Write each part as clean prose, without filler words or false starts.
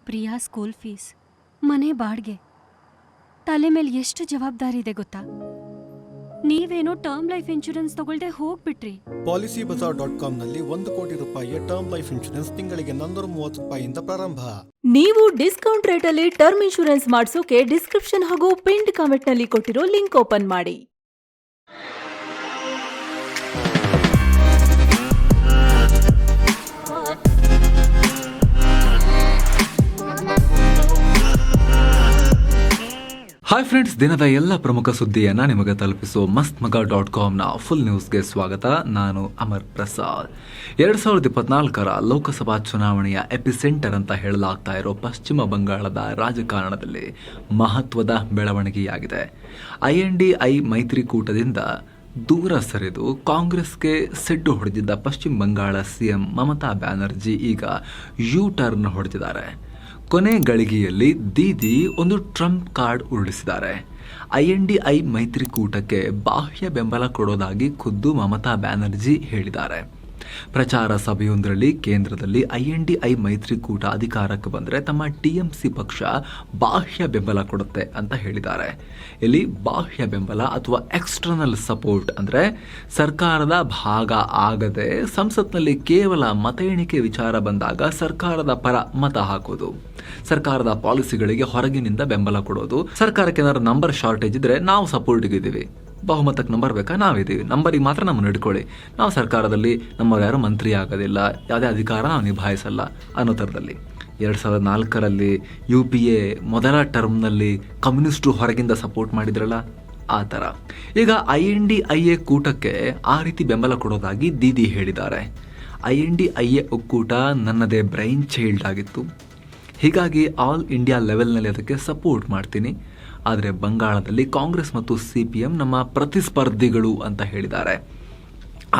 Priya school fees, ಮನೆ ಬಾಡ್ಗೆ, ತಲೆ ಮೇಲೆ ಎಷ್ಟು ಜವಾಬ್ದಾರಿ ಇದೆ ಗೊತ್ತಾ? ನೀವೇನೋ ಟರ್ಮ್ ಲೈಫ್ ಇನ್ಶೂರೆನ್ಸ್ ತಗೊಳ್ದೆ ಹೋಗ್ಬಿಟ್ರಿ. PolicyBazaar.com ನಲ್ಲಿ 1 ಕೋಟಿ ರೂಪಾಯಿಯ ಟರ್ಮ್ ಲೈಫ್ ಇನ್ಶೂರೆನ್ಸ್ ತಿಂಗಳಿಗೆ 430 ರೂಪಾಯಿಯಿಂದ ಪ್ರಾರಂಭ. ನೀವು ಡಿಸ್ಕೌಂಟ್ ರೇಟಲ್ಲಿ ಟರ್ಮ್ ಇನ್ಶೂರೆನ್ಸ್ ಮಾಡಿಸೋಕೆ ಡಿಸ್ಕ್ರಿಪ್ಷನ್ ಹಾಗೂ ಪಿನ್ಡ್ ಕಾಮೆಂಟ್ ನಲ್ಲಿ ಕೊಟ್ಟಿರೋ ಲಿಂಕ್ ಓಪನ್ ಮಾಡಿ. ಹಾಯ್ ಫ್ರೆಂಡ್ಸ್, ದಿನದ ಎಲ್ಲ ಪ್ರಮುಖ ಸುದ್ದಿಯನ್ನು ನಿಮಗೆ ತಲುಪಿಸುವ mastmaga.comನ ಫುಲ್ ನ್ಯೂಸ್ಗೆ ಸ್ವಾಗತ. ನಾನು ಅಮರ್ ಪ್ರಸಾದ್. 2024 ಲೋಕಸಭಾ ಚುನಾವಣೆಯ ಎಪಿಸೆಂಟರ್ ಅಂತ ಹೇಳಲಾಗ್ತಾ ಇರೋ ಪಶ್ಚಿಮ ಬಂಗಾಳದ ರಾಜಕಾರಣದಲ್ಲಿ ಮಹತ್ವದ ಬೆಳವಣಿಗೆಯಾಗಿದೆ. INDI ಮೈತ್ರಿಕೂಟದಿಂದ ದೂರ ಸರಿದು ಕಾಂಗ್ರೆಸ್ಗೆ ಸೆಡ್ಡು ಹೊಡೆದಿದ್ದ ಪಶ್ಚಿಮ ಬಂಗಾಳ ಸಿಎಂ ಮಮತಾ ಬ್ಯಾನರ್ಜಿ ಈಗ ಯು ಟರ್ನ್ ಹೊಡೆದಿದ್ದಾರೆ. ಕೊನೆ ಗಳಿಗೆಯಲ್ಲಿ ದೀದಿ ಒಂದು ಟ್ರಂಪ್ ಕಾರ್ಡ್ ಉರುಳಿಸಿದ್ದಾರೆ. INDI ಮೈತ್ರಿಕೂಟಕ್ಕೆ ಬಾಹ್ಯ ಬೆಂಬಲ ಕೊಡೋದಾಗಿ ಖುದ್ದು ಮಮತಾ ಬ್ಯಾನರ್ಜಿ ಹೇಳಿದ್ದಾರೆ. ಪ್ರಚಾರ ಸಭೆಯೊಂದರಲ್ಲಿ ಕೇಂದ್ರದಲ್ಲಿ INDI ಮೈತ್ರಿಕೂಟ ಅಧಿಕಾರಕ್ಕೆ ಬಂದರೆ ತಮ್ಮ TMC ಪಕ್ಷ ಬಾಹ್ಯ ಬೆಂಬಲ ಕೊಡುತ್ತೆ ಅಂತ ಹೇಳಿದ್ದಾರೆ. ಇಲ್ಲಿ ಬಾಹ್ಯ ಬೆಂಬಲ ಅಥವಾ ಎಕ್ಸ್ಟರ್ನಲ್ ಸಪೋರ್ಟ್ ಅಂದರೆ ಸರ್ಕಾರದ ಭಾಗ ಆಗದೆ ಸಂಸತ್ನಲ್ಲಿ ಕೇವಲ ಮತ ಎಣಿಕೆ ವಿಚಾರ ಬಂದಾಗ ಸರ್ಕಾರದ ಪರ ಮತ ಹಾಕೋದು, ಸರ್ಕಾರದ ಪಾಲಿಸಿಗಳಿಗೆ ಹೊರಗಿನಿಂದ ಬೆಂಬಲ ಕೊಡೋದು, ಸರ್ಕಾರಕ್ಕೆ ಏನಾದ್ರು ನಂಬರ್ ಶಾರ್ಟೇಜ್ ಇದ್ರೆ ನಾವು ಸಪೋರ್ಟ್ಗೆ ಇದ್ದೀವಿ, ಬಹುಮತಕ್ಕೆ ನಂಬರ್ ಬೇಕಾ ನಾವಿದ್ದೀವಿ, ನಂಬರಿಗೆ ಮಾತ್ರ ನಮ್ಮನ್ನು ಹಿಡ್ಕೊಳ್ಳಿ, ನಾವು ಸರ್ಕಾರದಲ್ಲಿ ನಮ್ಮವ್ರು ಯಾರು ಮಂತ್ರಿ ಆಗೋದಿಲ್ಲ, ಯಾವುದೇ ಅಧಿಕಾರ ನಾವು ನಿಭಾಯಿಸಲ್ಲ ಅನ್ನೋ ಥರದಲ್ಲಿ. 2004 UPA ಮೊದಲ ಟರ್ಮ್ನಲ್ಲಿ ಕಮ್ಯುನಿಸ್ಟು ಹೊರಗಿಂದ ಸಪೋರ್ಟ್ ಮಾಡಿದ್ರಲ್ಲ ಆ ಥರ. ಈಗ INDIA ಕೂಟಕ್ಕೆ ಆ ರೀತಿ ಬೆಂಬಲ ಕೊಡೋದಾಗಿ ದೀದಿ ಹೇಳಿದ್ದಾರೆ. INDIA ಒಕ್ಕೂಟ ನನ್ನದೇ ಬ್ರೈನ್ ಚೈಲ್ಡ್ ಆಗಿತ್ತು, ಹೀಗಾಗಿ ಆಲ್ ಇಂಡಿಯಾ ಲೆವೆಲ್ನಲ್ಲಿ ಅದಕ್ಕೆ ಸಪೋರ್ಟ್ ಮಾಡ್ತೀನಿ. ಆದರೆ ಬಂಗಾಳದಲ್ಲಿ ಕಾಂಗ್ರೆಸ್ ಮತ್ತು CPM ನಮ್ಮ ಪ್ರತಿಸ್ಪರ್ಧಿಗಳು ಅಂತ ಹೇಳಿದ್ದಾರೆ.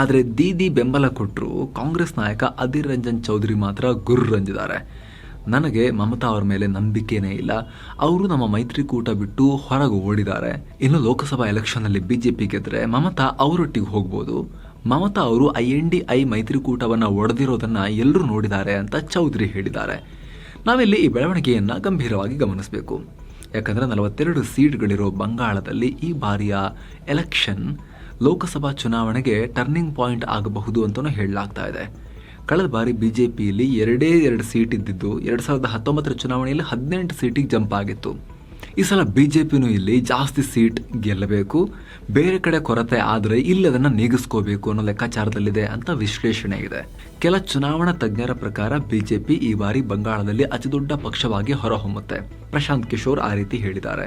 ಆದರೆ ದೀದಿ ಬೆಂಬಲ ಕೊಟ್ಟರು ಕಾಂಗ್ರೆಸ್ ನಾಯಕ ಅಧೀರ್ ರಂಜನ್ ಚೌಧರಿ ಮಾತ್ರ ಗುರ್ರಂಜಿದ್ದಾರೆ. ನನಗೆ ಮಮತಾ ಅವ್ರ ಮೇಲೆ ನಂಬಿಕೆನೇ ಇಲ್ಲ, ಅವರು ನಮ್ಮ ಮೈತ್ರಿಕೂಟ ಬಿಟ್ಟು ಹೊರಗೆ ಓಡಿದ್ದಾರೆ. ಇನ್ನು ಲೋಕಸಭಾ ಎಲೆಕ್ಷನ್ನಲ್ಲಿ BJP ಗೆದ್ರೆ ಮಮತಾ ಅವರೊಟ್ಟಿಗೆ ಹೋಗ್ಬೋದು. ಮಮತಾ ಅವರು INDI ಮೈತ್ರಿಕೂಟವನ್ನು ಒಡೆದಿರೋದನ್ನು ಎಲ್ಲರೂ ನೋಡಿದ್ದಾರೆ ಅಂತ ಚೌಧರಿ ಹೇಳಿದ್ದಾರೆ. ನಾವಿಲ್ಲಿ ಈ ಬೆಳವಣಿಗೆಯನ್ನು ಗಂಭೀರವಾಗಿ ಗಮನಿಸಬೇಕು. ಯಾಕಂದರೆ 42 ಸೀಟ್ಗಳಿರೋ ಬಂಗಾಳದಲ್ಲಿ ಈ ಬಾರಿಯ ಎಲೆಕ್ಷನ್ ಲೋಕಸಭಾ ಚುನಾವಣೆಗೆ ಟರ್ನಿಂಗ್ ಪಾಯಿಂಟ್ ಆಗಬಹುದು ಅಂತಲೂ ಹೇಳಲಾಗ್ತಾ ಇದೆ. ಕಳೆದ ಬಾರಿ BJPಯಲ್ಲಿ 2 ಸೀಟ್ ಇದ್ದಿದ್ದು 2019 ಚುನಾವಣೆಯಲ್ಲಿ 18 ಸೀಟಿಗೆ ಜಂಪ್ ಆಗಿತ್ತು. ಈ ಸಲ BJPನೂ ಇಲ್ಲಿ ಜಾಸ್ತಿ ಸೀಟ್ ಗೆಲ್ಲಬೇಕು, ಬೇರೆ ಕಡೆ ಕೊರತೆ ಆದರೆ ಇಲ್ಲಿ ಅದನ್ನು ನೀಗಿಸ್ಕೋಬೇಕು ಅನ್ನೋ ಲೆಕ್ಕಾಚಾರದಲ್ಲಿದೆ ಅಂತ ವಿಶ್ಲೇಷಣೆ ಇದೆ. ಕೆಲ ಚುನಾವಣಾ ತಜ್ಞರ ಪ್ರಕಾರ BJP ಈ ಬಾರಿ ಬಂಗಾಳದಲ್ಲಿ ಅತಿದೊಡ್ಡ ಪಕ್ಷವಾಗಿ ಹೊರಹೊಮ್ಮುತ್ತೆ. ಪ್ರಶಾಂತ್ ಕಿಶೋರ್ ಆ ರೀತಿ ಹೇಳಿದ್ದಾರೆ.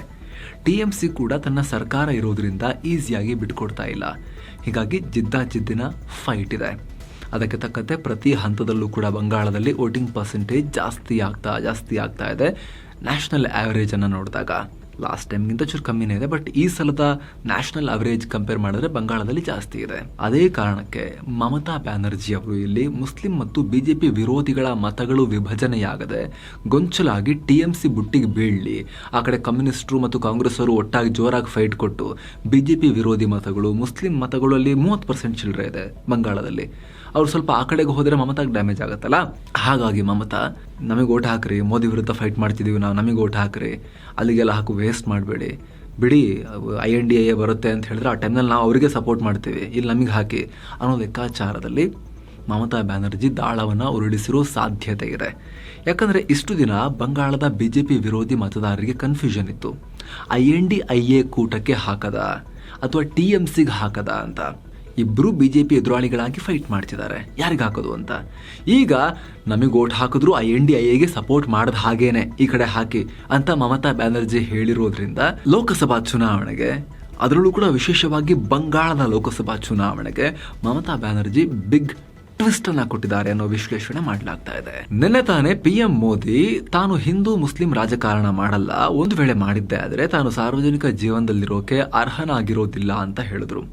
TMC ಕೂಡ ತನ್ನ ಸರ್ಕಾರ ಇರೋದ್ರಿಂದ ಈಸಿಯಾಗಿ ಬಿಟ್ಕೊಡ್ತಾ ಇಲ್ಲ, ಹೀಗಾಗಿ ಜಿದ್ದಿನ ಫೈಟ್ ಇದೆ. ಅದಕ್ಕೆ ತಕ್ಕಂತೆ ಪ್ರತಿ ಹಂತದಲ್ಲೂ ಕೂಡ ಬಂಗಾಳದಲ್ಲಿ ವೋಟಿಂಗ್ ಪರ್ಸೆಂಟೇಜ್ ಜಾಸ್ತಿ ಆಗ್ತಾ ಇದೆ. ನ್ಯಾಷನಲ್ ಆ್ಯಾವರೇಜನ್ನು ನೋಡಿದಾಗ ಲಾಸ್ಟ್ ಟೈಮ್ಗಿಂತ ಚೂರು ಕಮ್ಮಿನೇ ಇದೆ, ಬಟ್ ಈ ಸಲದ ನ್ಯಾಷನಲ್ ಅವರೇಜ್ ಕಂಪೇರ್ ಮಾಡಿದ್ರೆ ಬಂಗಾಳದಲ್ಲಿ ಜಾಸ್ತಿ ಇದೆ. ಅದೇ ಕಾರಣಕ್ಕೆ ಮಮತಾ ಬ್ಯಾನರ್ಜಿ ಅವರು ಇಲ್ಲಿ ಮುಸ್ಲಿಂ ಮತ್ತು BJP ವಿರೋಧಿಗಳ ಮತಗಳು ವಿಭಜನೆಯಾಗದೆ ಗೊಂಚಲಾಗಿ TMC ಬುಟ್ಟಿಗೆ ಬೀಳಲಿ, ಆ ಕಡೆ ಕಮ್ಯುನಿಸ್ಟರು ಮತ್ತು ಕಾಂಗ್ರೆಸ್ ಅವರು ಒಟ್ಟಾಗಿ ಜೋರಾಗಿ ಫೈಟ್ ಕೊಟ್ಟು BJP ವಿರೋಧಿ ಮತಗಳು, ಮುಸ್ಲಿಂ ಮತಗಳಲ್ಲಿ 30% ಚಿಲ್ಲರೆ ಇದೆ ಬಂಗಾಳದಲ್ಲಿ, ಅವ್ರು ಸ್ವಲ್ಪ ಆ ಕಡೆಗೆ ಹೋದರೆ ಮಮತಾಗೆ ಡ್ಯಾಮೇಜ್ ಆಗುತ್ತಲ್ಲ. ಹಾಗಾಗಿ ಮಮತಾ ನಮಗೆ ಓಟ್ ಹಾಕ್ರಿ, ಮೋದಿ ವಿರುದ್ಧ ಫೈಟ್ ಮಾಡ್ತಿದ್ದೀವಿ ನಾವು, ನಮಗೆ ಓಟ್ ಹಾಕ್ರಿ, ಅಲ್ಲಿಗೆಲ್ಲ ಹಾಕು ವೇಸ್ಟ್ ಮಾಡಬೇಡಿ, ಬಿಡಿ INDIA ಬರುತ್ತೆ ಅಂತ ಹೇಳಿದ್ರೆ ಆ ಟೈಮ್ನಲ್ಲಿ ನಾವು ಅವರಿಗೆ ಸಪೋರ್ಟ್ ಮಾಡ್ತೀವಿ, ಇಲ್ಲಿ ನಮಗೆ ಹಾಕಿ ಅನ್ನೋ ಲೆಕ್ಕಾಚಾರದಲ್ಲಿ ಮಮತಾ ಬ್ಯಾನರ್ಜಿ ದಾಳವನ್ನು ಉರುಳಿಸಿರೋ ಸಾಧ್ಯತೆ ಇದೆ. ಯಾಕಂದರೆ ಇಷ್ಟು ದಿನ ಬಂಗಾಳದ BJP ವಿರೋಧಿ ಮತದಾರರಿಗೆ ಕನ್ಫ್ಯೂಷನ್ ಇತ್ತು, INDIA ಕೂಟಕ್ಕೆ ಹಾಕದ ಅಥವಾ TMCಗೆ ಹಾಕದ ಅಂತ. ಇಬ್ಬರು BJP ಎದುರಾಳಿಗಳಾಗಿ ಫೈಟ್ ಮಾಡ್ತಿದ್ದಾರೆ ಯಾರಿಗೆ ಹಾಕೋದು ಅಂತ. ಈಗ ನಮಗೆ ಓಟ್ ಹಾಕಿದ್ರು INDIAಗೆ ಸಪೋರ್ಟ್ ಮಾಡಿದ ಹಾಗೇನೆ ಈ ಕಡೆ ಹಾಕಿ ಅಂತ ಮಮತಾ ಬ್ಯಾನರ್ಜಿ ಹೇಳಿರೋದ್ರಿಂದ ಲೋಕಸಭಾ ಚುನಾವಣೆಗೆ, ಅದರಲ್ಲೂ ಕೂಡ ವಿಶೇಷವಾಗಿ ಬಂಗಾಳದ ಲೋಕಸಭಾ ಚುನಾವಣೆಗೆ ಮಮತಾ ಬ್ಯಾನರ್ಜಿ ಬಿಗ್ ಟ್ವಿಸ್ಟ್ ಅನ್ನ ಕೊಟ್ಟಿದ್ದಾರೆ ಅನ್ನೋ ವಿಶ್ಲೇಷಣೆ ಮಾಡಲಾಗ್ತಾ ಇದೆ. ನಿನ್ನೆ ತಾನೇ PM ಮೋದಿ ತಾನು ಹಿಂದೂ ಮುಸ್ಲಿಂ ರಾಜಕಾರಣ ಮಾಡಲ್ಲ, ಒಂದು ವೇಳೆ ಮಾಡಿದ್ದೆ ಆದರೆ ತಾನು ಸಾರ್ವಜನಿಕ ಜೀವನದಲ್ಲಿರೋಕೆ ಅರ್ಹನಾಗಿರೋದಿಲ್ಲ ಅಂತ ಹೇಳಿದ್ರು.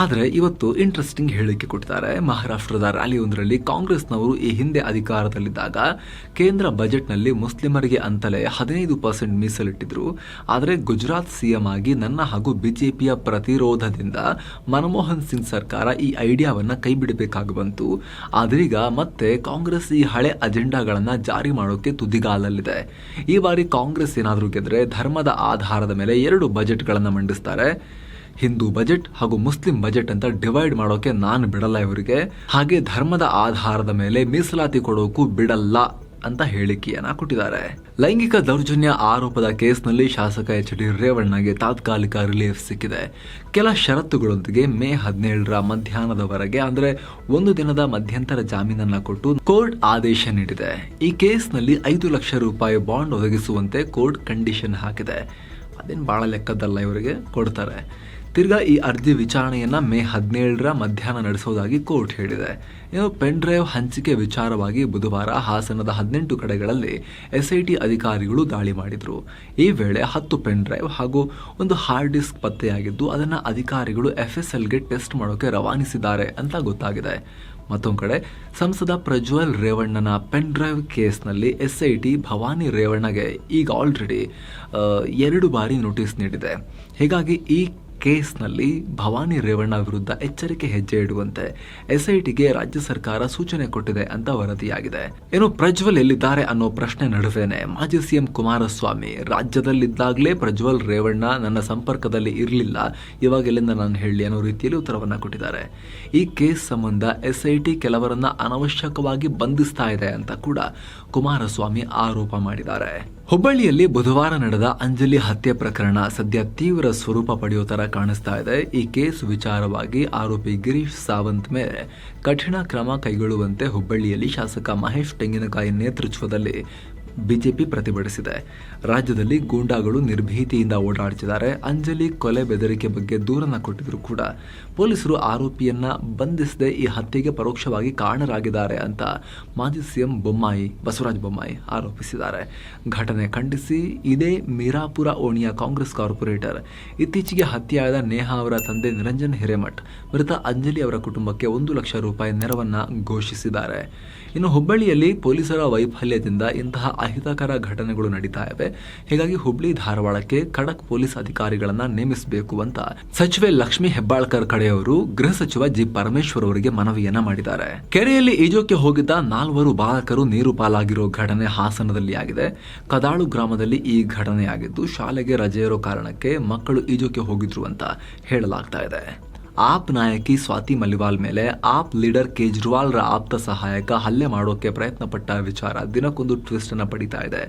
ಆದರೆ ಇವತ್ತು ಇಂಟ್ರೆಸ್ಟಿಂಗ್ ಹೇಳಿಕೆ ಕೊಟ್ಟಿದ್ದಾರೆ. ಮಹಾರಾಷ್ಟ್ರದ ರ್ಯಾಲಿಯೊಂದರಲ್ಲಿ ಕಾಂಗ್ರೆಸ್ನವರು ಈ ಹಿಂದೆ ಅಧಿಕಾರದಲ್ಲಿದ್ದಾಗ ಕೇಂದ್ರ ಬಜೆಟ್ನಲ್ಲಿ ಮುಸ್ಲಿಮರಿಗೆ ಅಂತಲೇ 15% ಮೀಸಲಿಟ್ಟಿದ್ರು. ಆದರೆ ಗುಜರಾತ್ ಸಿಎಂ ಆಗಿ ನನ್ನ ಹಾಗೂ ಬಿಜೆಪಿಯ ಪ್ರತಿರೋಧದಿಂದ ಮನಮೋಹನ್ ಸಿಂಗ್ ಸರ್ಕಾರ ಈ ಐಡಿಯಾವನ್ನ ಕೈ ಬಿಡಬೇಕಾಗಿ ಬಂತು. ಆದ್ರೀಗ ಮತ್ತೆ ಕಾಂಗ್ರೆಸ್ ಈ ಹಳೆ ಅಜೆಂಡಾಗಳನ್ನ ಜಾರಿ ಮಾಡೋಕೆ ತುದಿಗಾಲಲ್ಲಿದೆ. ಈ ಬಾರಿ ಕಾಂಗ್ರೆಸ್ ಏನಾದರೂ ಗೆದ್ರೆ ಧರ್ಮದ ಆಧಾರದ ಮೇಲೆ 2 ಬಜೆಟ್ಗಳನ್ನು ಮಂಡಿಸ್ತಾರೆ. ಹಿಂದೂ ಬಜೆಟ್ ಹಾಗೂ ಮುಸ್ಲಿಂ ಬಜೆಟ್ ಅಂತ ಡಿವೈಡ್ ಮಾಡೋಕೆ ನಾನು ಬಿಡಲ್ಲ ಇವರಿಗೆ, ಹಾಗೆ ಧರ್ಮದ ಆಧಾರದ ಮೇಲೆ ಮೀಸಲಾತಿ ಕೊಡೋಕು ಬಿಡಲ್ಲ ಅಂತ ಹೇಳಿಕೆಯನ್ನ ಕೊಟ್ಟಿದ್ದಾರೆ. ಲೈಂಗಿಕ ದೌರ್ಜನ್ಯ ಆರೋಪದ ಕೇಸ್ನಲ್ಲಿ ಶಾಸಕ ಎಚ್ ಡಿ ರೇವಣ್ಣಗೆ ತಾತ್ಕಾಲಿಕ ರಿಲೀಫ್ ಸಿಕ್ಕಿದೆ. ಕೆಲ ಷರತ್ತುಗಳೊಂದಿಗೆ ಮೇ 17ರ ಮಧ್ಯಾಹ್ನದವರೆಗೆ ಅಂದ್ರೆ 1 ದಿನದ ಮಧ್ಯಂತರ ಜಾಮೀನನ್ನ ಕೊಟ್ಟು ಕೋರ್ಟ್ ಆದೇಶ ನೀಡಿದೆ. ಈ ಕೇಸ್ನಲ್ಲಿ 5 ಲಕ್ಷ ರೂಪಾಯಿ ಬಾಂಡ್ ಒದಗಿಸುವಂತೆ ಕೋರ್ಟ್ ಕಂಡೀಷನ್ ಹಾಕಿದೆ. ಅದೇನು ಬಹಳ ಲೆಕ್ಕದಲ್ಲ, ಇವರಿಗೆ ಕೊಡ್ತಾರೆ. ತಿರ್ಗಾ ಈ ಅರ್ಜಿ ವಿಚಾರಣೆಯನ್ನ ಮೇ 17ರ ಮಧ್ಯಾಹ್ನ ನಡೆಸೋದಾಗಿ ಕೋರ್ಟ್ ಹೇಳಿದೆ. ಇನ್ನು ಪೆನ್ ಡ್ರೈವ್ ಹಂಚಿಕೆ ವಿಚಾರವಾಗಿ ಬುಧವಾರ ಹಾಸನದ 18 ಕಡೆಗಳಲ್ಲಿ SIT ಅಧಿಕಾರಿಗಳು ದಾಳಿ ಮಾಡಿದ್ರು. ಈ ವೇಳೆ 10 ಪೆನ್ ಡ್ರೈವ್ ಹಾಗೂ ಒಂದು ಹಾರ್ಡ್ ಡಿಸ್ಕ್ ಪತ್ತೆಯಾಗಿದ್ದು ಅದನ್ನ ಅಧಿಕಾರಿಗಳು FSLಗೆ ಟೆಸ್ಟ್ ಮಾಡೋಕೆ ರವಾನಿಸಿದ್ದಾರೆ ಅಂತ ಗೊತ್ತಾಗಿದೆ. ಮತ್ತೊಂದು ಕಡೆ ಸಂಸದ ಪ್ರಜ್ವಲ್ ರೇವಣ್ಣನ ಪೆನ್ ಡ್ರೈವ್ ಕೇಸ್ನಲ್ಲಿ SIT ಭವಾನಿ ರೇವಣ್ಣಗೆ ಈಗ ಆಲ್ರೆಡಿ 2 ಬಾರಿ ನೋಟಿಸ್ ನೀಡಿದೆ. ಹೀಗಾಗಿ ಈ ಕೇಸ್ನಲ್ಲಿ ಭವಾನಿ ರೇವಣ್ಣ ವಿರುದ್ಧ ಎಚ್ಚರಿಕೆ ಹೆಜ್ಜೆ ಇಡುವಂತೆ SITಗೆ ರಾಜ್ಯ ಸರ್ಕಾರ ಸೂಚನೆ ಕೊಟ್ಟಿದೆ ಅಂತ ವರದಿಯಾಗಿದೆ. ಇನ್ನು ಪ್ರಜ್ವಲ್ ಎಲ್ಲಿದ್ದಾರೆ ಅನ್ನೋ ಪ್ರಶ್ನೆ ನಡುವೆನೆ ಮಾಜಿ ಸಿಎಂ ಕುಮಾರಸ್ವಾಮಿ ರಾಜ್ಯದಲ್ಲಿದ್ದಾಗಲೇ ಪ್ರಜ್ವಲ್ ರೇವಣ್ಣ ನನ್ನ ಸಂಪರ್ಕದಲ್ಲಿ ಇರಲಿಲ್ಲ, ಇವಾಗ ಎಲ್ಲಿಂದ ನಾನು ಹೇಳಿ ಅನ್ನೋ ರೀತಿಯಲ್ಲಿ ಉತ್ತರವನ್ನ ಕೊಟ್ಟಿದ್ದಾರೆ. ಈ ಕೇಸ್ ಸಂಬಂಧ SIT ಕೆಲವರನ್ನ ಅನವಶ್ಯಕವಾಗಿ ಬಂಧಿಸ್ತಾ ಇದೆ ಅಂತ ಕೂಡ ಕುಮಾರಸ್ವಾಮಿ ಆರೋಪ ಮಾಡಿದ್ದಾರೆ. ಹುಬ್ಬಳ್ಳಿಯಲ್ಲಿ ಬುಧವಾರ ನಡೆದ ಅಂಜಲಿ ಹತ್ಯೆ ಪ್ರಕರಣ ಸದ್ಯ ತೀವ್ರ ಸ್ವರೂಪ ಪಡೆಯೋ ತರ ಕಾಣಿಸ್ತಾ ಇದೆ. ಈ ಕೇಸ್ ವಿಚಾರವಾಗಿ ಆರೋಪಿ ಗಿರೀಶ್ ಸಾವಂತ್ ಮೇಲೆ ಕಠಿಣ ಕ್ರಮ ಕೈಗೊಳ್ಳುವಂತೆ ಹುಬ್ಬಳ್ಳಿಯಲ್ಲಿ ಶಾಸಕ ಮಹೇಶ್ ತೆಂಗಿನಕಾಯಿ ನೇತೃತ್ವದಲ್ಲಿ ಬಿಜೆಪಿ ಪ್ರತಿಭಟಿಸಿದೆ. ರಾಜ್ಯದಲ್ಲಿ ಗೂಂಡಾಗಳು ನಿರ್ಭೀತಿಯಿಂದ ಓಡಾಡ್ತಿದ್ದಾರೆ. ಅಂಜಲಿ ಕೊಲೆ ಬೆದರಿಕೆ ಬಗ್ಗೆ ದೂರನ್ನ ಕೊಟ್ಟಿದ್ರು ಕೂಡ ಪೊಲೀಸರು ಆರೋಪಿಯನ್ನ ಬಂಧಿಸದೆ ಈ ಹತ್ಯೆಗೆ ಪರೋಕ್ಷವಾಗಿ ಕಾರಣರಾಗಿದ್ದಾರೆ ಅಂತ ಮಾಜಿ ಸಿಎಂ ಬಸವರಾಜ ಬೊಮ್ಮಾಯಿ ಆರೋಪಿಸಿದ್ದಾರೆ. ಘಟನೆ ಖಂಡಿಸಿ ಇದೇ ಮೀರಾಪುರ ಓಣಿಯ ಕಾಂಗ್ರೆಸ್ ಕಾರ್ಪೊರೇಟರ್ ಇತ್ತೀಚೆಗೆ ಹತ್ಯೆಯಾದ ನೇಹಾ ಅವರ ತಂದೆ ನಿರಂಜನ್ ಹಿರೇಮಠ್ ಮೃತ ಅಂಜಲಿ ಅವರ ಕುಟುಂಬಕ್ಕೆ 1 ಲಕ್ಷ ರೂಪಾಯಿ ನೆರವನ್ನ ಘೋಷಿಸಿದ್ದಾರೆ. ಇನ್ನು ಹುಬ್ಬಳ್ಳಿಯಲ್ಲಿ ಪೊಲೀಸರ ವೈಫಲ್ಯದಿಂದ ಇಂತಹ ಅಹಿತಕರ ಘಟನೆಗಳು ನಡೀತಾ ಇವೆ. ಹೀಗಾಗಿ ಹುಬ್ಳಿ ಧಾರವಾಡಕ್ಕೆ ಖಡಕ್ ಪೊಲೀಸ್ ಅಧಿಕಾರಿಗಳನ್ನ ನೇಮಿಸಬೇಕು ಅಂತ ಸಚಿವೆ ಲಕ್ಷ್ಮೀ ಹೆಬ್ಬಾಳ್ಕರ್ ಕಡೆಯವರು ಗೃಹ ಸಚಿವ ಜಿ ಪರಮೇಶ್ವರ್ ಅವರಿಗೆ ಮನವಿಯನ್ನ ಮಾಡಿದ್ದಾರೆ. ಕೆರೆಯಲ್ಲಿ ಈಜೋಕೆ ಹೋಗಿದ್ದ 4 ಬಾಲಕರು ನೀರು ಪಾಲಾಗಿರೋ ಘಟನೆ ಹಾಸನದಲ್ಲಿ ಆಗಿದೆ. ಕದಾಳು ಗ್ರಾಮದಲ್ಲಿ ಈ ಘಟನೆಯಾಗಿದ್ದು ಶಾಲೆಗೆ ರಜೆ ಇರೋ ಕಾರಣಕ್ಕೆ ಮಕ್ಕಳು ಈಜೋಕೆ ಹೋಗಿದ್ರು ಅಂತ ಹೇಳಲಾಗ್ತಾ ಇದೆ. ಆಪ್ ನಾಯಕಿ ಸ್ವಾತಿ ಮಲಿವಾಲ್ ಮೇಲೆ ಆಪ್ ಲೀಡರ್ ಕೇಜ್ರಿವಾಲ್ರ ಆಪ್ತ ಸಹಾಯಕ ಹಲ್ಲೆ ಮಾಡೋಕೆ ಪ್ರಯತ್ನ ಪಟ್ಟ ವಿಚಾರ ದಿನಕ್ಕೊಂದು ಟ್ವಿಸ್ಟ್ ಅನ್ನು ಪಡಿತಾ ಇದೆ.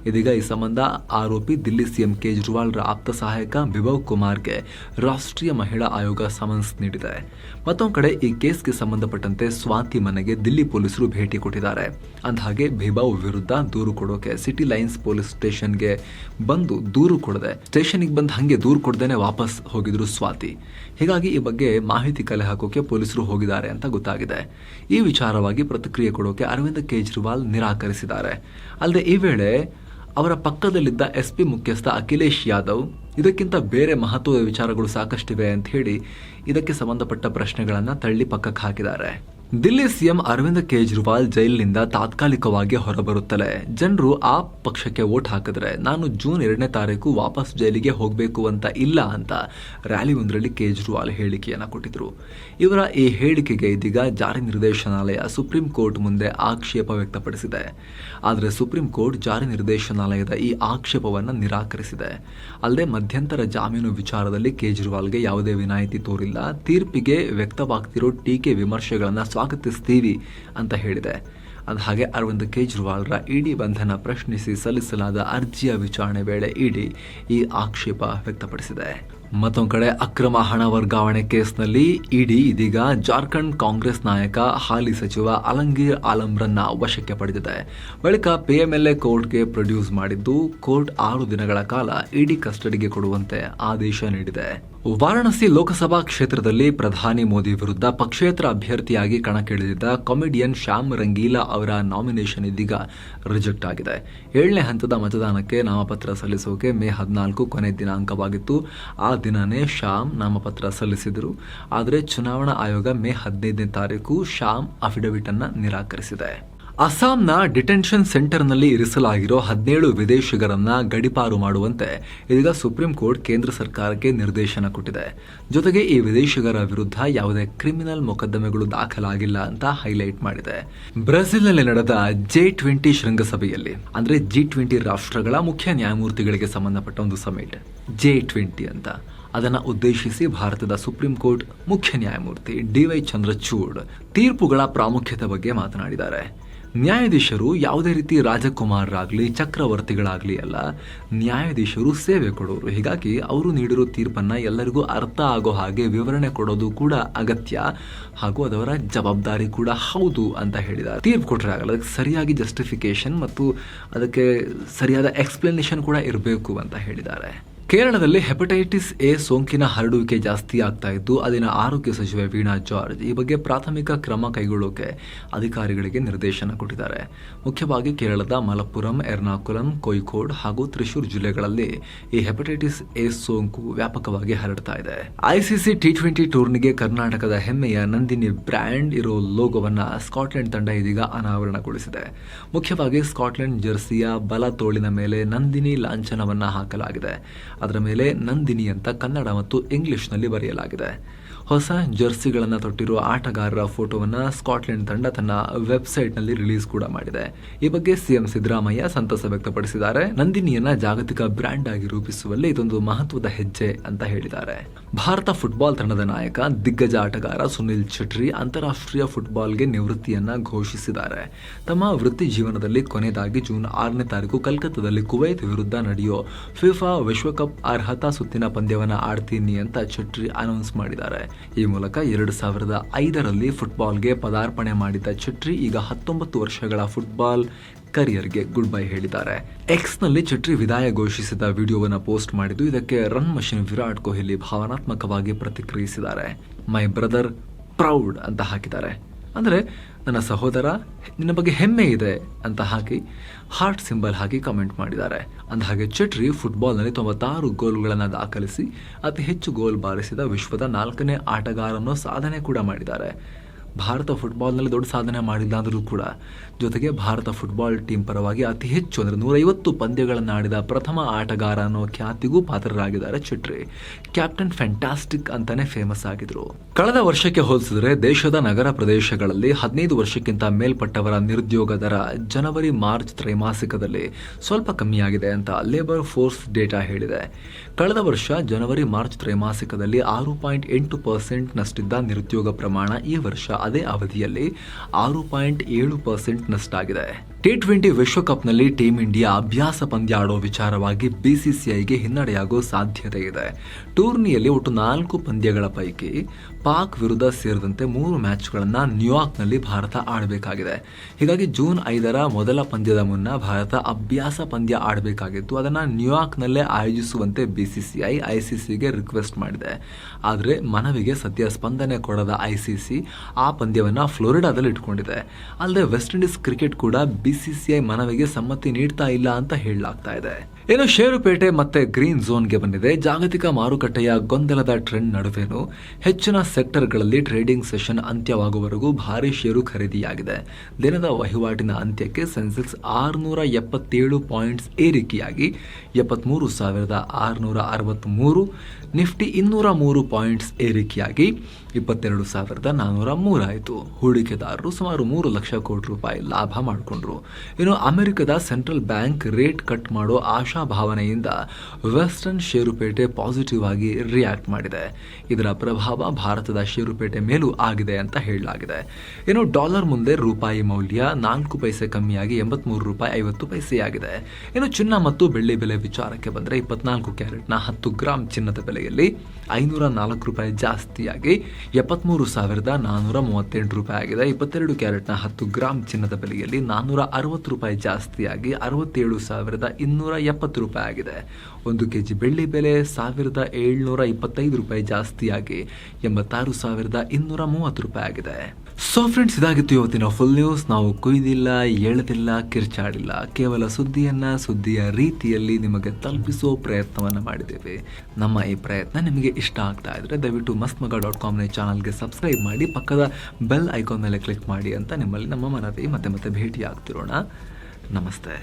ಇದೀಗ ಈ ಸಂಬಂಧ ಆರೋಪಿ ದಿಲ್ಲಿ ಸಿಎಂ ಕೇಜ್ರಿವಾಲ್ರ ಆಪ್ತ ಸಹಾಯಕ ಬಿಭವ್ ಕುಮಾರ್ಗೆ ರಾಷ್ಟ್ರೀಯ ಮಹಿಳಾ ಆಯೋಗ ಸಮನ್ಸ್ ನೀಡಿದೆ. ಮತ್ತೊಂದು ಕಡೆ ಈ ಕೇಸ್ಗೆ ಸಂಬಂಧಪಟ್ಟಂತೆ ಸ್ವಾತಿ ಮನೆಗೆ ದಿಲ್ಲಿ ಪೊಲೀಸರು ಭೇಟಿ ಕೊಟ್ಟಿದ್ದಾರೆ. ಅಂದಹಾಗೆ ಬಿಭವ್ ವಿರುದ್ಧ ದೂರು ಕೊಡೋಕೆ ಸಿಟಿ ಲೈನ್ಸ್ ಪೊಲೀಸ್ ಸ್ಟೇಷನ್ಗೆ ಬಂದು ದೂರು ಕೊಡದೆ ಸ್ಟೇಷನ್ಗೆ ಬಂದು ಹಂಗೆ ದೂರು ಕೊಡದೇನೆ ವಾಪಸ್ ಹೋಗಿದ್ರು ಸ್ವಾತಿ. ಹೀಗಾಗಿ ಈ ಬಗ್ಗೆ ಮಾಹಿತಿ ಕಲೆ ಹಾಕೋಕೆ ಪೊಲೀಸರು ಹೋಗಿದ್ದಾರೆ ಅಂತ ಗೊತ್ತಾಗಿದೆ. ಈ ವಿಚಾರವಾಗಿ ಪ್ರತಿಕ್ರಿಯೆ ಕೊಡೋಕೆ ಅರವಿಂದ್ ಕೇಜ್ರಿವಾಲ್ ನಿರಾಕರಿಸಿದ್ದಾರೆ. ಅಲ್ಲದೆ ಈ ವೇಳೆ ಅವರ ಪಕ್ಕದಲ್ಲಿದ್ದ SP ಮುಖ್ಯಸ್ಥ ಅಖಿಲೇಶ್ ಯಾದವ್ ಇದಕ್ಕಿಂತ ಬೇರೆ ಮಹತ್ವದ ವಿಚಾರಗಳು ಸಾಕಷ್ಟಿವೆ ಅಂತ ಹೇಳಿ ಇದಕ್ಕೆ ಸಂಬಂಧಪಟ್ಟ ಪ್ರಶ್ನೆಗಳನ್ನ ತಳ್ಳಿ ಪಕ್ಕಕ್ಕೆ ಹಾಕಿದ್ದಾರೆ. ದಿಲ್ಲಿ ಸಿಎಂ ಅರವಿಂದ್ ಕೇಜ್ರಿವಾಲ್ ಜೈಲಿನಿಂದ ತಾತ್ಕಾಲಿಕವಾಗಿ ಹೊರಬರುತ್ತಲೇ ಜನರು ಆ ಪಕ್ಷಕ್ಕೆ ವೋಟ್ ಹಾಕಿದ್ರೆ ನಾನು ಜೂನ್ 2ನೇ ತಾರೀಕು ವಾಪಸ್ ಜೈಲಿಗೆ ಹೋಗಬೇಕು ಅಂತ ಇಲ್ಲ ಅಂತ ರ್ಯಾಲಿ ಒಂದರಲ್ಲಿ ಕೇಜ್ರಿವಾಲ್ ಹೇಳಿಕೆಯನ್ನ ಕೊಟ್ಟಿದ್ರು. ಇವರ ಈ ಹೇಳಿಕೆಗೆ ಇದೀಗ ಜಾರಿ ನಿರ್ದೇಶನಾಲಯ ಸುಪ್ರೀಂ ಕೋರ್ಟ್ ಮುಂದೆ ಆಕ್ಷೇಪ ವ್ಯಕ್ತಪಡಿಸಿದೆ. ಆದರೆ ಸುಪ್ರೀಂ ಕೋರ್ಟ್ ಜಾರಿ ನಿರ್ದೇಶನಾಲಯದ ಈ ಆಕ್ಷೇಪವನ್ನು ನಿರಾಕರಿಸಿದೆ. ಅಲ್ಲದೆ ಮಧ್ಯಂತರ ಜಾಮೀನು ವಿಚಾರದಲ್ಲಿ ಕೇಜ್ರಿವಾಲ್ಗೆ ಯಾವುದೇ ವಿನಾಯಿತಿ ತೋರಿಲ್ಲ, ತೀರ್ಪಿಗೆ ವ್ಯಕ್ತವಾಗ್ತಿರೋ ಟೀಕೆ ವಿಮರ್ಶೆಗಳನ್ನ ಸ್ವಾಗತಿಸ್ತೀವಿ ಅಂತ ಹೇಳಿದೆ. ಅಂದಹಾಗೆ ಅರವಿಂದ್ ಕೇಜ್ರಿವಾಲ್ರ ಇಡಿ ಬಂಧನ ಪ್ರಶ್ನಿಸಿ ಸಲ್ಲಿಸಲಾದ ಅರ್ಜಿಯ ವಿಚಾರಣೆ ವೇಳೆ ಇಡಿ ಈ ಆಕ್ಷೇಪ ವ್ಯಕ್ತಪಡಿಸಿದೆ. ಮತ್ತೊಂದು ಕಡೆ ಅಕ್ರಮ ಹಣ ವರ್ಗಾವಣೆ ಕೇಸ್ನಲ್ಲಿ ಇಡಿ ಇದೀಗ ಜಾರ್ಖಂಡ್ ಕಾಂಗ್ರೆಸ್ ನಾಯಕ ಹಾಲಿ ಸಚಿವ ಅಲಂಗೀರ್ ಆಲಂರನ್ನ ವಶಕ್ಕೆ ಪಡೆದಿದೆ. ಬಳಿಕ PMLA ಕೋರ್ಟ್ಗೆ ಪ್ರೊಡ್ಯೂಸ್ ಮಾಡಿದ್ದು ಕೋರ್ಟ್ 6 ದಿನಗಳ ಕಾಲ ಇಡಿ ಕಸ್ಟಡಿಗೆ ಕೊಡುವಂತೆ ಆದೇಶ ನೀಡಿದೆ. ವಾರಾಣಸಿ ಲೋಕಸಭಾ ಕ್ಷೇತ್ರದಲ್ಲಿ ಪ್ರಧಾನಿ ಮೋದಿ ವಿರುದ್ಧ ಪಕ್ಷೇತರ ಅಭ್ಯರ್ಥಿಯಾಗಿ ಕಣಕ್ಕಿಳಿದಿದ್ದ ಕಾಮಿಡಿಯನ್ ಶ್ಯಾಮ್ ರಂಗೀಲಾ ಅವರ ನಾಮಿನೇಷನ್ ಇದೀಗ ರಿಜೆಕ್ಟ್ ಆಗಿದೆ. 7ನೇ ಹಂತದ ಮತದಾನಕ್ಕೆ ನಾಮಪತ್ರ ಸಲ್ಲಿಸೋಕೆ ಮೇ 14 ಕೊನೆ ದಿನಾಂಕವಾಗಿತ್ತು. ಆ ದಿನನೇ ಶ್ಯಾಮ್ ನಾಮಪತ್ರ ಸಲ್ಲಿಸಿದರು. ಆದರೆ ಚುನಾವಣಾ ಆಯೋಗ ಮೇ 15ನೇ ತಾರೀಕು ಶ್ಯಾಮ್ ಅಫಿಡವಿಟ್ ಅನ್ನು ನಿರಾಕರಿಸಿದೆ. ಅಸ್ಸಾಂನ ಡಿಟೆನ್ಷನ್ ಸೆಂಟರ್ನಲ್ಲಿ ಇರಿಸಲಾಗಿರೋ 17 ವಿದೇಶಿಗರನ್ನ ಗಡೀಪಾರು ಮಾಡುವಂತೆ ಇದೀಗ ಸುಪ್ರೀಂ ಕೋರ್ಟ್ ಕೇಂದ್ರ ಸರ್ಕಾರಕ್ಕೆ ನಿರ್ದೇಶನ ಕೊಟ್ಟಿದೆ. ಜೊತೆಗೆ ಈ ವಿದೇಶಿಗರ ವಿರುದ್ಧ ಯಾವುದೇ ಕ್ರಿಮಿನಲ್ ಮೊಕದ್ದಮೆಗಳು ದಾಖಲಾಗಿಲ್ಲ ಅಂತ ಹೈಲೈಟ್ ಮಾಡಿದೆ. ಬ್ರೆಜಿಲ್ನಲ್ಲಿ ನಡೆದ G20 ಶೃಂಗಸಭೆಯಲ್ಲಿ ಅಂದ್ರೆ G20 ರಾಷ್ಟ್ರಗಳ ಮುಖ್ಯ ನ್ಯಾಯಮೂರ್ತಿಗಳಿಗೆ ಸಂಬಂಧಪಟ್ಟ ಒಂದು ಸಮಿಟ್ G20 ಅಂತ ಅದನ್ನು ಉದ್ದೇಶಿಸಿ ಭಾರತದ ಸುಪ್ರೀಂ ಕೋರ್ಟ್ ಮುಖ್ಯ ನ್ಯಾಯಮೂರ್ತಿ DY ಚಂದ್ರಚೂಡ್ ತೀರ್ಪುಗಳ ಪ್ರಾಮುಖ್ಯತೆ ಬಗ್ಗೆ ಮಾತನಾಡಿದ್ದಾರೆ. ನ್ಯಾಯಾಧೀಶರು ಯಾವುದೇ ರೀತಿ ರಾಜಕುಮಾರರಾಗಲಿ ಚಕ್ರವರ್ತಿಗಳಾಗಲಿ ಅಲ್ಲ, ನ್ಯಾಯಾಧೀಶರು ಸೇವೆ ಕೊಡೋರು. ಹೀಗಾಗಿ ಅವರು ನೀಡಿರೋ ತೀರ್ಪನ್ನ ಎಲ್ಲರಿಗೂ ಅರ್ಥ ಆಗೋ ಹಾಗೆ ವಿವರಣೆ ಕೊಡೋದು ಕೂಡ ಅಗತ್ಯ ಹಾಗೂ ಅದವರ ಜವಾಬ್ದಾರಿ ಕೂಡ ಹೌದು ಅಂತ ಹೇಳಿದ್ದಾರೆ. ತೀರ್ಪು ಕೊಟ್ಟರೆ ಆಗಲ್ಲ, ಅದಕ್ಕೆ ಸರಿಯಾಗಿ ಜಸ್ಟಿಫಿಕೇಶನ್ ಮತ್ತು ಅದಕ್ಕೆ ಸರಿಯಾದ ಎಕ್ಸ್ಪ್ಲನೇಷನ್ ಕೂಡ ಇರಬೇಕು ಅಂತ ಹೇಳಿದ್ದಾರೆ. ಕೇರಳದಲ್ಲಿ ಹೆಪಟೈಟಿಸ್ ಎ ಸೋಂಕಿನ ಹರಡುವಿಕೆ ಜಾಸ್ತಿ ಆಗ್ತಾ ಇದ್ದು ಅಲ್ಲಿನ ಆರೋಗ್ಯ ಸಚಿವೆ ವೀಣಾ ಜಾರ್ಜ್ ಈ ಬಗ್ಗೆ ಪ್ರಾಥಮಿಕ ಕ್ರಮ ಕೈಗೊಳ್ಳೋಕೆ ಅಧಿಕಾರಿಗಳಿಗೆ ನಿರ್ದೇಶನ ಕೊಟ್ಟಿದ್ದಾರೆ. ಮುಖ್ಯವಾಗಿ ಕೇರಳದ ಮಲಪ್ಪುರಂ, ಎರ್ನಾಕುಲಂ, ಕೋಯಿಕೋಡ್ ಹಾಗೂ ತ್ರಿಶೂರ್ ಜಿಲ್ಲೆಗಳಲ್ಲಿ ಈ ಹೆಪಟೈಟಿಸ್ ಎ ಸೋಂಕು ವ್ಯಾಪಕವಾಗಿ ಹರಡ್ತಾ ಇದೆ. ICC T20 ಟೂರ್ನಿಗೆ ಕರ್ನಾಟಕದ ಹೆಮ್ಮೆಯ ನಂದಿನಿ ಬ್ರ್ಯಾಂಡ್ ಇರೋ ಲೋಗೋವನ್ನ ಸ್ಕಾಟ್ಲೆಂಡ್ ತಂಡ ಇದೀಗ ಅನಾವರಣಗೊಳಿಸಿದೆ. ಮುಖ್ಯವಾಗಿ ಸ್ಕಾಟ್ಲೆಂಡ್ ಜೆರ್ಸಿಯ ಬಲ ತೋಳಿನ ಮೇಲೆ ನಂದಿನಿ ಲಾಂಛನವನ್ನ ಹಾಕಲಾಗಿದೆ. ಅದರ ಮೇಲೆ ನಂದಿನಿ ಅಂತ ಕನ್ನಡ ಮತ್ತು ಇಂಗ್ಲಿಷ್ನಲ್ಲಿ ಬರೆಯಲಾಗಿದೆ. ಹೊಸ ಜರ್ಸಿಗಳನ್ನು ತೊಟ್ಟಿರುವ ಆಟಗಾರರ ಫೋಟೋವನ್ನು ಸ್ಕಾಟ್ಲೆಂಡ್ ತಂಡ ತನ್ನ ವೆಬ್ಸೈಟ್ನಲ್ಲಿ ರಿಲೀಸ್ ಕೂಡ ಮಾಡಿದೆ. ಈ ಬಗ್ಗೆ ಸಿಎಂ ಸಿದ್ದರಾಮಯ್ಯ ಸಂತಸ ವ್ಯಕ್ತಪಡಿಸಿದ್ದಾರೆ. ನಂದಿನಿಯನ್ನ ಜಾಗತಿಕ ಬ್ರ್ಯಾಂಡ್ ಆಗಿ ರೂಪಿಸುವಲ್ಲಿ ಇದೊಂದು ಮಹತ್ವದ ಹೆಜ್ಜೆ ಅಂತ ಹೇಳಿದ್ದಾರೆ. ಭಾರತ ಫುಟ್ಬಾಲ್ ತಂಡದ ನಾಯಕ ದಿಗ್ಗಜ ಆಟಗಾರ ಸುನಿಲ್ ಛೆಟ್ರಿ ಅಂತಾರಾಷ್ಟ್ರೀಯ ಫುಟ್ಬಾಲ್ಗೆ ನಿವೃತ್ತಿಯನ್ನ ಘೋಷಿಸಿದ್ದಾರೆ. ತಮ್ಮ ವೃತ್ತಿ ಜೀವನದಲ್ಲಿ ಕೊನೆಯದಾಗಿ ಜೂನ್ 6ನೇ ತಾರೀಕು ಕಲ್ಕತ್ತಾದಲ್ಲಿ ಕುವೈತ್ ವಿರುದ್ಧ ನಡೆಯೋ ಫಿಫಾ ವಿಶ್ವಕಪ್ ಅರ್ಹತಾ ಸುತ್ತಿನ ಪಂದ್ಯವನ್ನ ಆಡ್ತೀನಿ ಅಂತ ಛೆಟ್ರಿ ಅನೌನ್ಸ್ ಮಾಡಿದ್ದಾರೆ. ಈ ಮೂಲಕ 2005ರಲ್ಲಿ ಫುಟ್ಬಾಲ್ಗೆ ಪದಾರ್ಪಣೆ ಮಾಡಿದ್ದ ಛೆಟ್ರಿ ಈಗ 19 ವರ್ಷಗಳ ಫುಟ್ಬಾಲ್ ಕರಿಯರ್ಗೆ ಗುಡ್ ಬೈ ಹೇಳಿದ್ದಾರೆ. ಎಕ್ಸ್ನಲ್ಲಿ ಛೆಟ್ರಿ ವಿದಾಯ ಘೋಷಿಸಿದ ವಿಡಿಯೋವನ್ನು ಪೋಸ್ಟ್ ಮಾಡಿದ್ದು ಇದಕ್ಕೆ ರನ್ ಮಷಿನ್ ವಿರಾಟ್ ಕೊಹ್ಲಿ ಭಾವನಾತ್ಮಕವಾಗಿ ಪ್ರತಿಕ್ರಿಯಿಸಿದ್ದಾರೆ. ಮೈ ಬ್ರದರ್ ಪ್ರೌಡ್ ಅಂತ ಹಾಕಿದ್ದಾರೆ. ಅಂದರೆ ನನ್ನ ಸಹೋದರ, ನಿನ್ನ ಬಗ್ಗೆ ಹೆಮ್ಮೆ ಇದೆ ಅಂತ ಹಾಕಿ ಹಾರ್ಟ್ ಸಿಂಬಲ್ ಹಾಕಿ ಕಮೆಂಟ್ ಮಾಡಿದ್ದಾರೆ. ಅಂದಹಾಗೆ ಛೆಟ್ರಿ ಫುಟ್ಬಾಲ್ನಲ್ಲಿ 96 ಗೋಲ್ಗಳನ್ನು ದಾಖಲಿಸಿ ಅತಿ ಹೆಚ್ಚು ಗೋಲ್ ಬಾರಿಸಿದ ವಿಶ್ವದ 4ನೇ ಆಟಗಾರ ಅನ್ನೋ ಸಾಧನೆ ಕೂಡ ಮಾಡಿದ್ದಾರೆ. ಭಾರತ ಫುಟ್ಬಾಲ್ನಲ್ಲಿ ದೊಡ್ಡ ಸಾಧನೆ ಮಾಡಿಲ್ಲ ಅಂದರೂ ಕೂಡ ಜೊತೆಗೆ ಭಾರತ ಫುಟ್ಬಾಲ್ ಟೀಮ್ ಪರವಾಗಿ ಅತಿ ಹೆಚ್ಚು ಅಂದರೆ 150 ಪಂದ್ಯಗಳನ್ನು ಆಡಿದ ಪ್ರಥಮ ಆಟಗಾರ ಅನ್ನೋ ಖ್ಯಾತಿಗೂ ಪಾತ್ರರಾಗಿದ್ದಾರೆ ಛೆಟ್ರಿ. ಕ್ಯಾಪ್ಟನ್ ಫ್ಯಾಂಟಾಸ್ಟಿಕ್ ಅಂತಾನೆ ಫೇಮಸ್ ಆಗಿದ್ರು. ಕಳೆದ ವರ್ಷಕ್ಕೆ ಹೋಲಿಸಿದರೆ ದೇಶದ ನಗರ ಪ್ರದೇಶಗಳಲ್ಲಿ 15 ವರ್ಷಕ್ಕಿಂತ ಮೇಲ್ಪಟ್ಟವರ ನಿರುದ್ಯೋಗ ದರ ಜನವರಿ-ಮಾರ್ಚ್ ತ್ರೈಮಾಸಿಕದಲ್ಲಿ ಸ್ವಲ್ಪ ಕಮ್ಮಿಯಾಗಿದೆ ಅಂತ ಲೇಬರ್ ಫೋರ್ಸ್ ಡೇಟಾ ಹೇಳಿದೆ. ಕಳೆದ ವರ್ಷ ಜನವರಿ-ಮಾರ್ಚ್ ತ್ರೈಮಾಸಿಕದಲ್ಲಿ 6.8% ನಷ್ಟಿದ್ದ ನಿರುದ್ಯೋಗ ಪ್ರಮಾಣ ಈ ವರ್ಷ ಅದೇ ಅವಧಿಯಲ್ಲಿ 6.7% ನಷ್ಟಾಗಿದೆ. T20 ವಿಶ್ವಕಪ್ನಲ್ಲಿ ಟೀಂ ಇಂಡಿಯಾ ಅಭ್ಯಾಸ ಪಂದ್ಯ ಆಡೋ ವಿಚಾರವಾಗಿ BCCIಗೆ ಹಿನ್ನಡೆಯಾಗೋ ಸಾಧ್ಯತೆ ಇದೆ. ಟೂರ್ನಿಯಲ್ಲಿ ಒಟ್ಟು 4 ಪಂದ್ಯಗಳ ಪೈಕಿ ಪಾಕ್ ವಿರುದ್ಧ ಸೇರಿದಂತೆ 3 ಮ್ಯಾಚ್ಗಳನ್ನು ನ್ಯೂಯಾರ್ಕ್ನಲ್ಲಿ ಭಾರತ ಆಡಬೇಕಾಗಿದೆ. ಹೀಗಾಗಿ ಜೂನ್ 5ರ ಮೊದಲ ಪಂದ್ಯದ ಮುನ್ನ ಭಾರತ ಅಭ್ಯಾಸ ಪಂದ್ಯ ಆಡಬೇಕಾಗಿತ್ತು. ಅದನ್ನು ನ್ಯೂಯಾರ್ಕ್ನಲ್ಲೇ ಆಯೋಜಿಸುವಂತೆ BCCI ICCಗೆ ರಿಕ್ವೆಸ್ಟ್ ಮಾಡಿದೆ. ಆದರೆ ಮನವಿಗೆ ಸದ್ಯ ಸ್ಪಂದನೆ ಕೊಡದ ICC ಆ ಪಂದ್ಯವನ್ನು ಫ್ಲೋರಿಡಾದಲ್ಲಿ ಇಟ್ಕೊಂಡಿದೆ. ಅಲ್ಲದೆ ವೆಸ್ಟ್ ಇಂಡೀಸ್ ಕ್ರಿಕೆಟ್ ಕೂಡ BCCI ಮನವಿಗೆ ಸಮ್ಮತಿ ನೀಡ್ತಾ ಇಲ್ಲ ಅಂತ ಹೇಳಲಾಗ್ತಾ ಇದೆ. ಇನ್ನು ಷೇರುಪೇಟೆ ಮತ್ತೆ ಗ್ರೀನ್ ಝೋನ್ಗೆ ಬಂದಿದೆ. ಜಾಗತಿಕ ಮಾರುಕಟ್ಟೆಯ ಗೊಂದಲದ ಟ್ರೆಂಡ್ ನಡುವೆನೂ ಹೆಚ್ಚಿನ ಸೆಕ್ಟರ್ಗಳಲ್ಲಿ ಟ್ರೇಡಿಂಗ್ ಸೆಷನ್ ಅಂತ್ಯವಾಗುವವರೆಗೂ ಭಾರಿ ಷೇರು ಖರೀದಿಯಾಗಿದೆ. ದಿನದ ವಹಿವಾಟಿನ ಅಂತ್ಯಕ್ಕೆ ಸೆನ್ಸೆಕ್ಸ್ 677 ಪಾಯಿಂಟ್ಸ್ ಏರಿಕೆಯಾಗಿ 73,663, ನಿಫ್ಟಿ 203 ಪಾಯಿಂಟ್ಸ್ ಏರಿಕೆಯಾಗಿ 22,403 ಆಯಿತು. ಹೂಡಿಕೆದಾರರು ಸುಮಾರು 3 ಲಕ್ಷ ಕೋಟಿ ರೂಪಾಯಿ ಲಾಭ ಮಾಡಿಕೊಂಡ್ರು. ಇನ್ನು ಅಮೆರಿಕದ ಸೆಂಟ್ರಲ್ ಬ್ಯಾಂಕ್ ರೇಟ್ ಕಟ್ ಮಾಡೋ ಆಶಾಭಾವನೆಯಿಂದ ವೆಸ್ಟರ್ನ್ ಷೇರುಪೇಟೆ ಪಾಸಿಟಿವ್ ಆಗಿ ರಿಯಾಕ್ಟ್ ಮಾಡಿದೆ. ಇದರ ಪ್ರಭಾವ ಭಾರತದ ಷೇರುಪೇಟೆ ಮೇಲೂ ಆಗಿದೆ ಅಂತ ಹೇಳಲಾಗಿದೆ. ಇನ್ನು ಡಾಲರ್ ಮುಂದೆ ರೂಪಾಯಿ ಮೌಲ್ಯ 4 ಪೈಸೆ ಕಮ್ಮಿಯಾಗಿ 83 ರೂಪಾಯಿ 50 ಪೈಸೆಯಾಗಿದೆ. ಇನ್ನು ಚಿನ್ನ ಮತ್ತು ಬೆಳ್ಳಿ ಬೆಲೆ ವಿಚಾರಕ್ಕೆ ಬಂದರೆ 24 ಕ್ಯಾರೆಟ್ನ 10 ಗ್ರಾಂ ಚಿನ್ನದ ಬೆಲೆಯಲ್ಲಿ 504 ರೂಪಾಯಿ ಜಾಸ್ತಿಯಾಗಿ 73,438 ರೂಪಾಯಿ ಆಗಿದೆ. 22 ಕ್ಯಾರೆಟ್ನ 10 ಗ್ರಾಂ ಚಿನ್ನದ ಬೆಲೆಯಲ್ಲಿ ರೂಪಾಯಿ ಜಾಸ್ತಿಯಾಗಿ 67,270 ರೂಪಾಯಿ ಆಗಿದೆ. 1 ಕೆಜಿ ಬೆಳ್ಳಿ ಬೆಲೆ 1,725 ರೂಪಾಯಿ ಜಾಸ್ತಿಯಾಗಿ 86,230 ರೂಪಾಯಿ ಆಗಿದೆ. ಸೊ ಫ್ರೆಂಡ್ಸ್, ಇದಾಗಿತ್ತು ಇವತ್ತಿನ ಫುಲ್ ನ್ಯೂಸ್. ನಾವು ಕೊಯ್ದಿಲ್ಲ, ಎಳೆದಿಲ್ಲ, ಕಿರ್ಚಾಡಿಲ್ಲ, ಕೇವಲ ಸುದ್ದಿಯ ರೀತಿಯಲ್ಲಿ ನಿಮಗೆ ತಲುಪಿಸೋ ಪ್ರಯತ್ನವನ್ನು ಮಾಡಿದ್ದೇವೆ. ನಮ್ಮ ಈ ಪ್ರಯತ್ನ ನಿಮಗೆ ಇಷ್ಟ ಆಗ್ತಾ ಇದ್ರೆ ದಯವಿಟ್ಟು mastmaga.com ಚಾನಲ್ಗೆ ಸಬ್ಸ್ಕ್ರೈಬ್ ಮಾಡಿ, ಪಕ್ಕದ ಬೆಲ್ ಐಕಾನ್ ಮೇಲೆ ಕ್ಲಿಕ್ ಮಾಡಿ ಅಂತ ನಿಮ್ಮಲ್ಲಿ ನಮ್ಮ ಮನವಿ. ಮತ್ತೆ ಭೇಟಿ ಆಗ್ತಿರೋಣ. ನಮಸ್ತೆ.